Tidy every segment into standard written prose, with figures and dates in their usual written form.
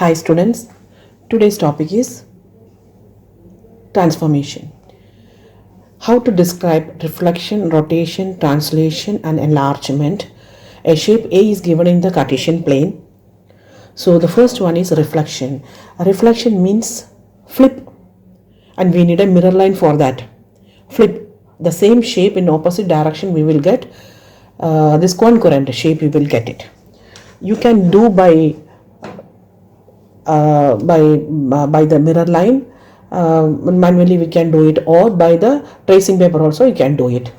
Hi students, today's topic is transformation. How to describe reflection, rotation, translation and enlargement. A shape A is given in the Cartesian plane. So the first one is reflection. A reflection means flip, and we need a mirror line for that. Flip the same shape in opposite direction, we will get this concurrent shape, we will get it. You can do by the mirror line. Manually we can do it, or by the tracing paper also you can do it.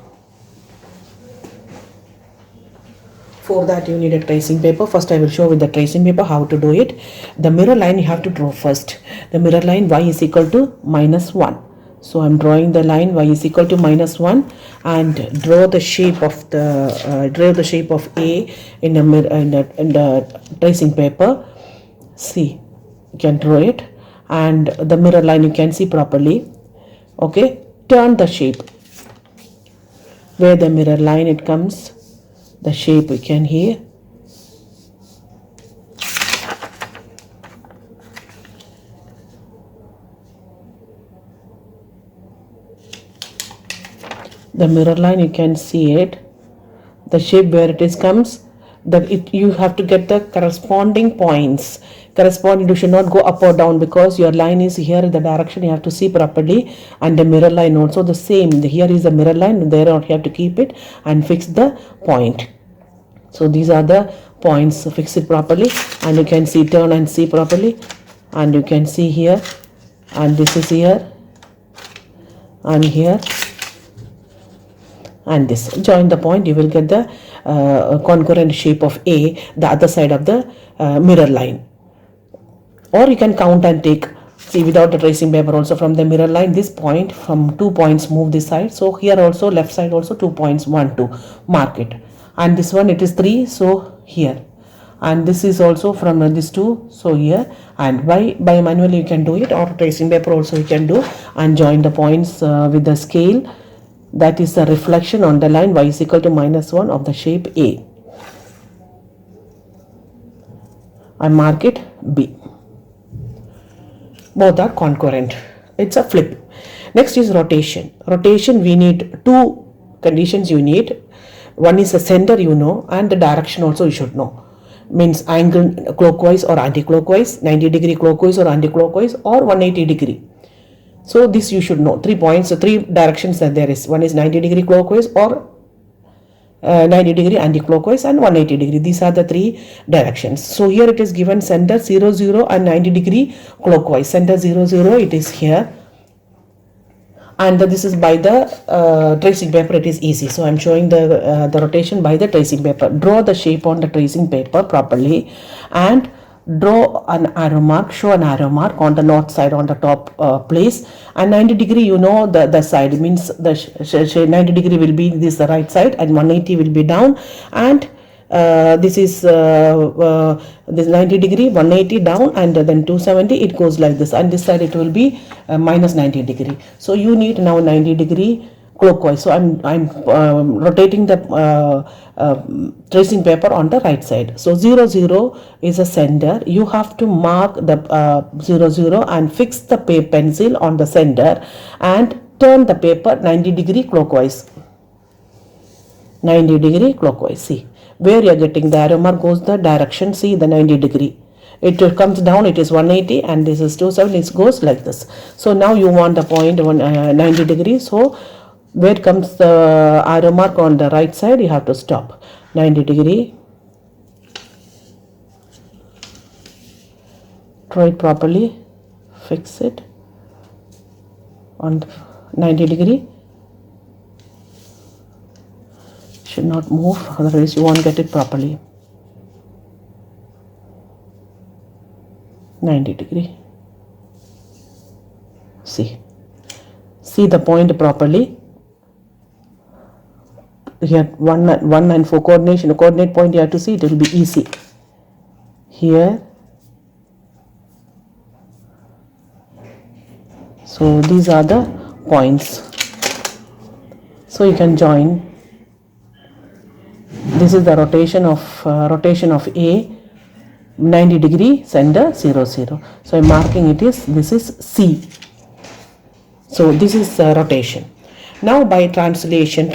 For that you need a tracing paper. First I will show with the tracing paper how to do it. The mirror line you have to draw first. The mirror line y is equal to -1. So I'm drawing the line y is equal to -1 and draw the shape of A in the tracing paper. See, you can draw it, and the mirror line you can see properly. Okay, turn the shape where the mirror line it comes, the shape we can hear. The mirror line you can see it, the shape where it is comes, you have to get the corresponding points. You should not go up or down, because your line is here in the direction you have to see properly, and the mirror line also the same. Here is the mirror line, there you have to keep it and fix the point. So these are the points, so fix it properly, and you can see, turn and see properly, and you can see here, and this is here and here and this. Join the point, you will get the concurrent shape of A, the other side of the mirror line. Or you can count and take, see, without the tracing paper also, from the mirror line this point, from 2 points move this side. So here also, left side also 2 points, 1 2, mark it. And this one it is 3, so here. And this is also from this 2, so here. And by manually you can do it, or tracing paper also you can do, and join the points with the scale. That is the reflection on the line y is equal to -1 of the shape A. I mark it B. Both are concurrent. It's a flip. Next is rotation. Rotation, we need 2 conditions you need. One is the center, you know, and the direction also you should know. Means angle clockwise or anti-clockwise, 90 degree clockwise or anti-clockwise, or 180 degree. So this you should know. 3 points, 3 directions that there is. One is 90 degree clockwise, or 90 degree anti-clockwise, and 180 degree. These are the 3 directions. So here it is given center 0 0 and 90 degree clockwise. Center 0 0, it is here, and this is by the tracing paper. It is easy. So I'm showing the rotation by the tracing paper. Draw the shape on the tracing paper properly, and draw an arrow mark, show an arrow mark on the north side, on the top place. And 90 degree, you know, the side means the 90 degree will be this right side, and 180 will be down, and this is this 90 degree, 180 down, and then 270, it goes like this, and this side it will be -90 degree. So you need now 90 degree clockwise. So I'm rotating the tracing paper on the right side. So 0 0 is a center. You have to mark the 0 0 and fix the pencil on the center, and turn the paper 90 degree clockwise. 90 degree clockwise. See where you are getting the arrow mark goes the direction. See the 90 degree. It comes down, it is 180, and this is 270. It goes like this. So now you want the point 90 degrees. So where comes the arrow mark on the right side, you have to stop 90 degree. Draw it properly, fix it on 90 degree. Should not move, otherwise you won't get it properly. 90 degree. See the point properly. Here 1 and 4 coordinate point you have to see. It will be easy. Here, so these are the points. So you can join. This is the rotation of A. 90 degree, center 0 0. So I'm marking it is, this is C. So this is rotation. Now by translation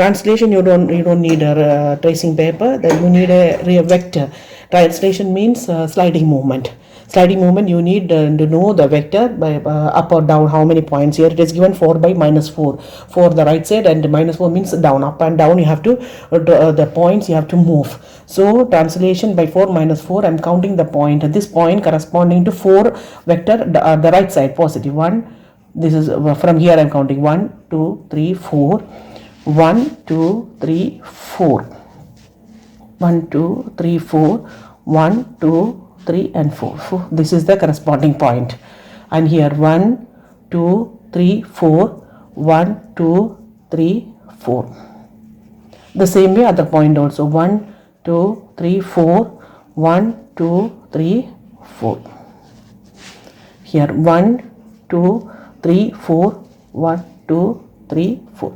you don't need a tracing paper, that you need a vector. Translation means sliding movement. Sliding movement, you need to know the vector by up or down, how many points. Here it is given 4 by minus 4 for the right side, and minus 4 means down. Up and down you have to the points you have to move. So translation by 4 minus 4, I'm counting the point. This point corresponding to 4 vector, the right side positive 1. This is from here I'm counting 1 2 3 4 1 2 3 4 1 2 3 4 1 2 3 and 4. This is the corresponding point. And here 1 2 3 4 1 2 3 4. The same way other point also 1 2 3 4 1 2 3 4. Here 1 2 3 4 1 2 3 4.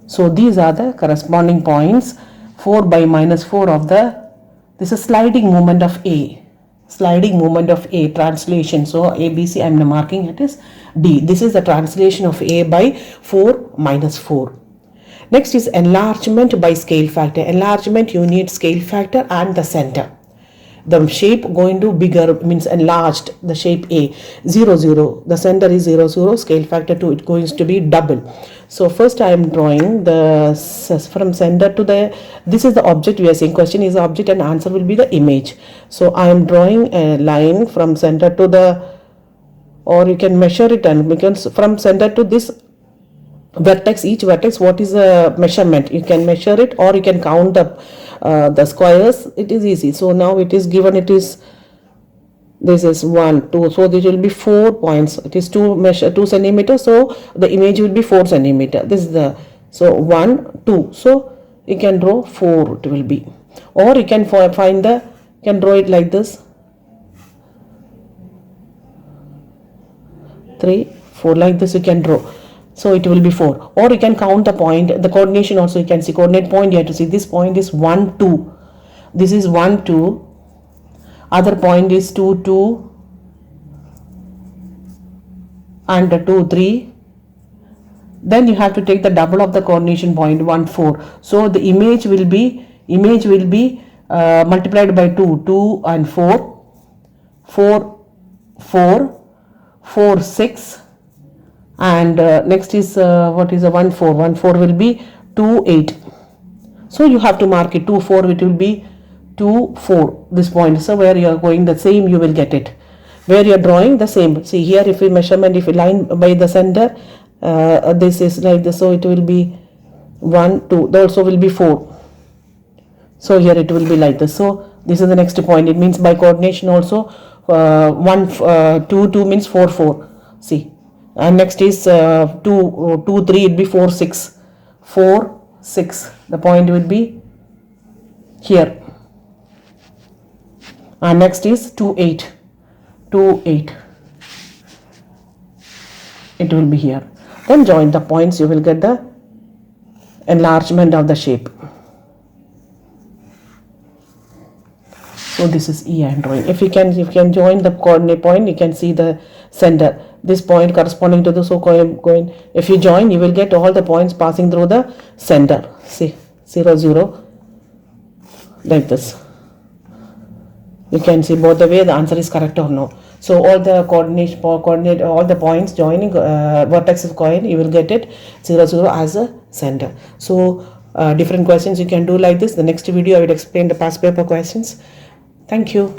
So these are the corresponding points. 4 by minus 4 of the, this is sliding movement of A. Sliding movement of A, translation. So ABC, I'm marking it is D. This is the translation of A by 4 minus 4. Next is enlargement by scale factor. Enlargement, you need scale factor and the center. The shape going to bigger means enlarged, the shape A 0 0, the center is 0 0, scale factor 2, it going to be double. So first I am drawing the from center to the, this is the object we are saying, question is the object and answer will be the image. So I am drawing a line from center to the, or you can measure it, and because from center to this vertex, each vertex, what is the measurement, you can measure it, or you can count the squares, it is easy. So now it is given, it is, this is 1 2, so this will be 4 points, it is 2 centimeters, so the image will be 4 centimeter. This is the, so 1 2, so you can draw 4, it will be, or you can find the, you can draw it like this 3 4, like this you can draw. So it will be 4, or you can count the point, the coordination also you can see, coordinate point you have to see, this point is 1 2, this is 1 2, other point is 2 2 and 2 3, then you have to take the double of the coordination point 1 4. So the image will be multiplied by 2 2 and 4 4 4 4 6, and next is what is a 1 4, 1 4 will be 2 8. So you have to mark it 2 4, it will be 2 4, this point. So where you are going the same, you will get it, where you are drawing the same. See here, if you measurement, if you line by the center, this is like this, so it will be 1 2, that also will be 4. So here it will be like this. So this is the next point, it means by coordination also 1 2 2 means 4 4. See, and next is 2 2 3, it will be 4 6 4 6, the point will be here. And next is 2 8 2 8, it will be here. Then join the points, you will get the enlargement of the shape. So this is E I am drawing. If you can join the coordinate point, you can see the center, this point corresponding to the, so going, if you join, you will get all the points passing through the center. See 0 0, like this. You can see both the way the answer is correct or no. So all the coordinate all the points joining vertex of coin, you will get it 0 0 as a center. So different questions you can do like this. The next video I will explain the past paper questions. Thank you.